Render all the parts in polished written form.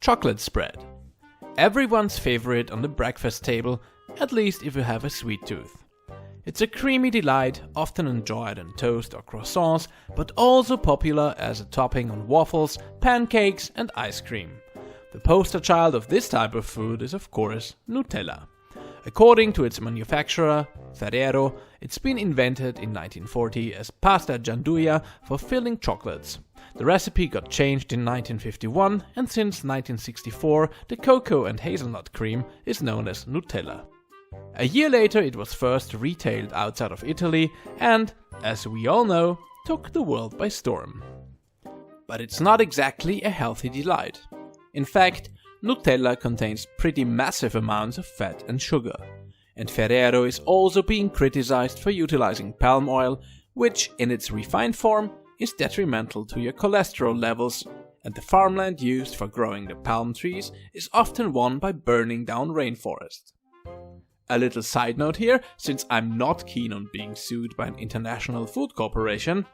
Chocolate spread. Everyone's favorite on the breakfast table, at least if you have a sweet tooth. It's a creamy delight, often enjoyed on toast or croissants, but also popular as a topping on waffles, pancakes and ice cream. The poster child of this type of food is of course Nutella. According to its manufacturer, Ferrero, it's been invented in 1940 as pasta gianduia for filling chocolates. The recipe got changed in 1951, and since 1964 the cocoa and hazelnut cream is known as Nutella. A year later it was first retailed outside of Italy and, as we all know, took the world by storm. But it's not exactly a healthy delight. In fact, Nutella contains pretty massive amounts of fat and sugar. And Ferrero is also being criticized for utilizing palm oil, which, in its refined form, is detrimental to your cholesterol levels, and the farmland used for growing the palm trees is often won by burning down rainforest. A little side note here, since I'm not keen on being sued by an international food corporation,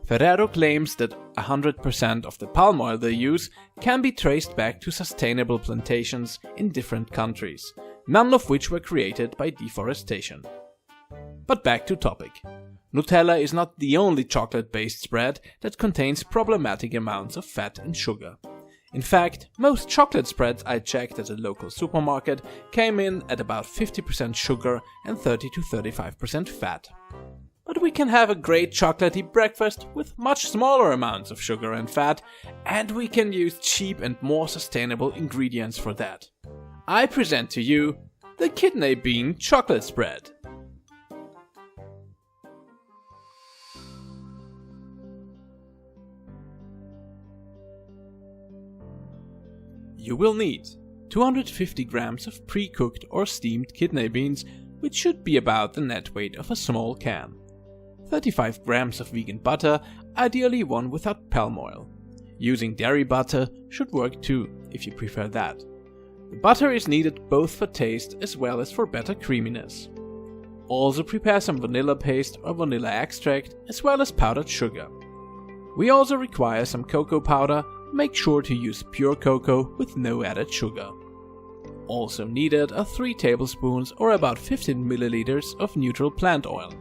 Ferrero claims that 100% of the palm oil they use can be traced back to sustainable plantations in different countries, none of which were created by deforestation. But back to topic. Nutella is not the only chocolate-based spread that contains problematic amounts of fat and sugar. In fact, most chocolate spreads I checked at a local supermarket came in at about 50% sugar and 30 to 35% fat. But we can have a great chocolatey breakfast with much smaller amounts of sugar and fat, and we can use cheap and more sustainable ingredients for that. I present to you the kidney bean chocolate spread. You will need 250 grams of pre-cooked or steamed kidney beans, which should be about the net weight of a small can. 35 grams of vegan butter, ideally one without palm oil. Using dairy butter should work too, if you prefer that. The butter is needed both for taste as well as for better creaminess. Also prepare some vanilla paste or vanilla extract as well as powdered sugar. We also require some cocoa powder. Make sure to use pure cocoa with no added sugar. Also needed are 3 tablespoons or about 15 milliliters of neutral plant oil,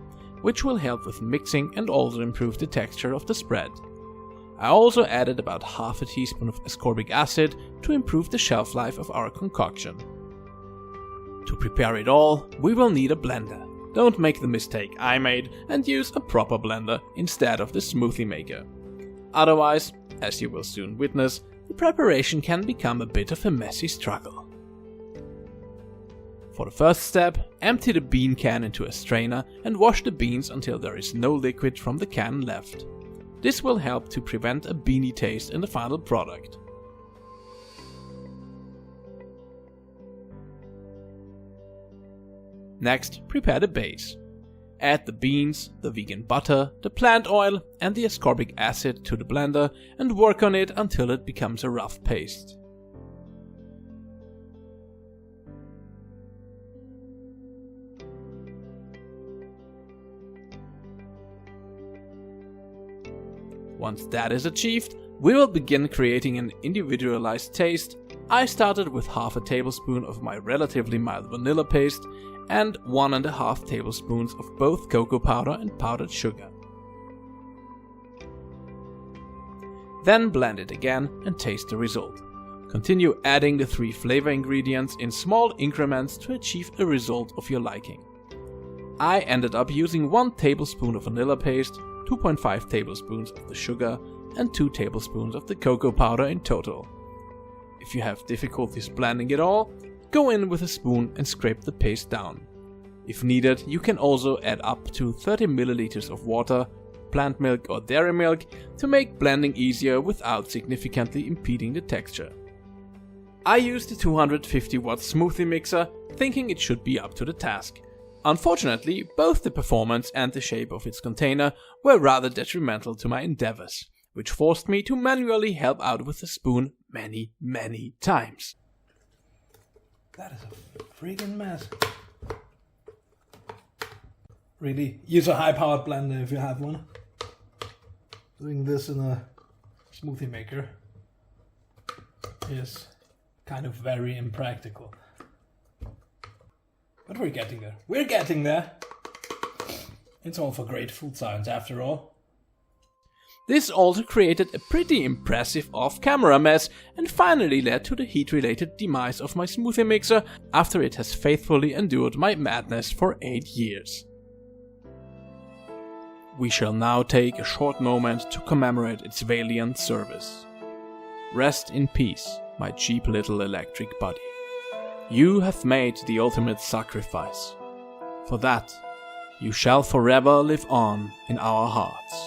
which will help with mixing and also improve the texture of the spread. I also added about half a teaspoon of ascorbic acid to improve the shelf life of our concoction. To prepare it all, we will need a blender. Don't make the mistake I made and use a proper blender instead of the smoothie maker. Otherwise, as you will soon witness, the preparation can become a bit of a messy struggle. For the first step, empty the bean can into a strainer and wash the beans until there is no liquid from the can left. This will help to prevent a beany taste in the final product. Next, prepare the base. Add the beans, the vegan butter, the plant oil and the ascorbic acid to the blender and work on it until it becomes a rough paste. Once that is achieved, we will begin creating an individualized taste. I started with half a tablespoon of my relatively mild vanilla paste and 1.5 tablespoons of both cocoa powder and powdered sugar. Then blend it again and taste the result. Continue adding the 3 flavor ingredients in small increments to achieve a result of your liking. I ended up using 1 tablespoon of vanilla paste, 2.5 tablespoons of the sugar and 2 tablespoons of the cocoa powder in total. If you have difficulties blending it all, go in with a spoon and scrape the paste down. If needed, you can also add up to 30 milliliters of water, plant milk or dairy milk to make blending easier without significantly impeding the texture. I used the 250 watt smoothie mixer, thinking it should be up to the task. Unfortunately, both the performance and the shape of its container were rather detrimental to my endeavors, which forced me to manually help out with the spoon many times. That is a freaking mess. Really, use a high-powered blender if you have one. Doing this in a smoothie maker is kind of very impractical. But we're getting there. We're getting there! It's all for great food science after all. This also created a pretty impressive off-camera mess and finally led to the heat-related demise of my smoothie mixer after it has faithfully endured my madness for 8 years. We shall now take a short moment to commemorate its valiant service. Rest in peace, my cheap little electric buddy. You have made the ultimate sacrifice. For that, you shall forever live on in our hearts.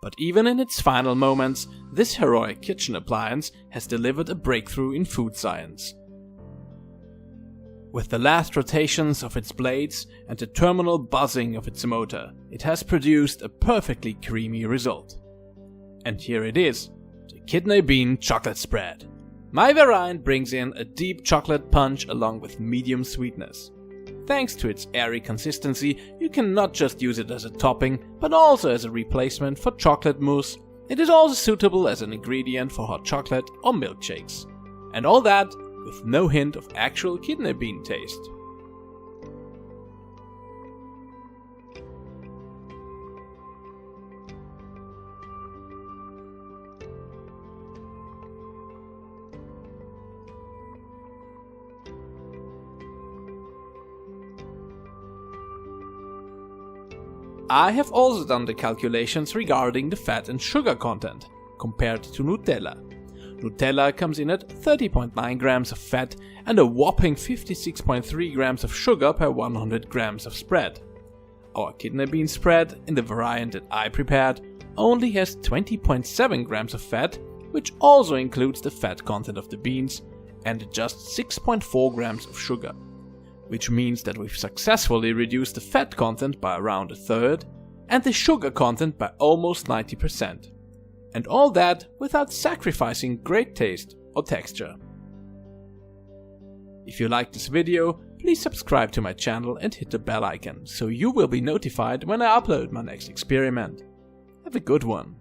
But even in its final moments, this heroic kitchen appliance has delivered a breakthrough in food science. With the last rotations of its blades and the terminal buzzing of its motor, it has produced a perfectly creamy result. And here it is, the kidney bean chocolate spread. My variant brings in a deep chocolate punch along with medium sweetness. Thanks to its airy consistency, you can not just use it as a topping, but also as a replacement for chocolate mousse. It is also suitable as an ingredient for hot chocolate or milkshakes. And all that with no hint of actual kidney bean taste. I have also done the calculations regarding the fat and sugar content, compared to Nutella. Nutella comes in at 30.9 grams of fat and a whopping 56.3 grams of sugar per 100 grams of spread. Our kidney bean spread, in the variant that I prepared, only has 20.7 grams of fat, which also includes the fat content of the beans, and just 6.4 grams of sugar. Which means that we've successfully reduced the fat content by around a third and the sugar content by almost 90%. And all that without sacrificing great taste or texture. If you like this video, please subscribe to my channel and hit the bell icon so you will be notified when I upload my next experiment. Have a good one.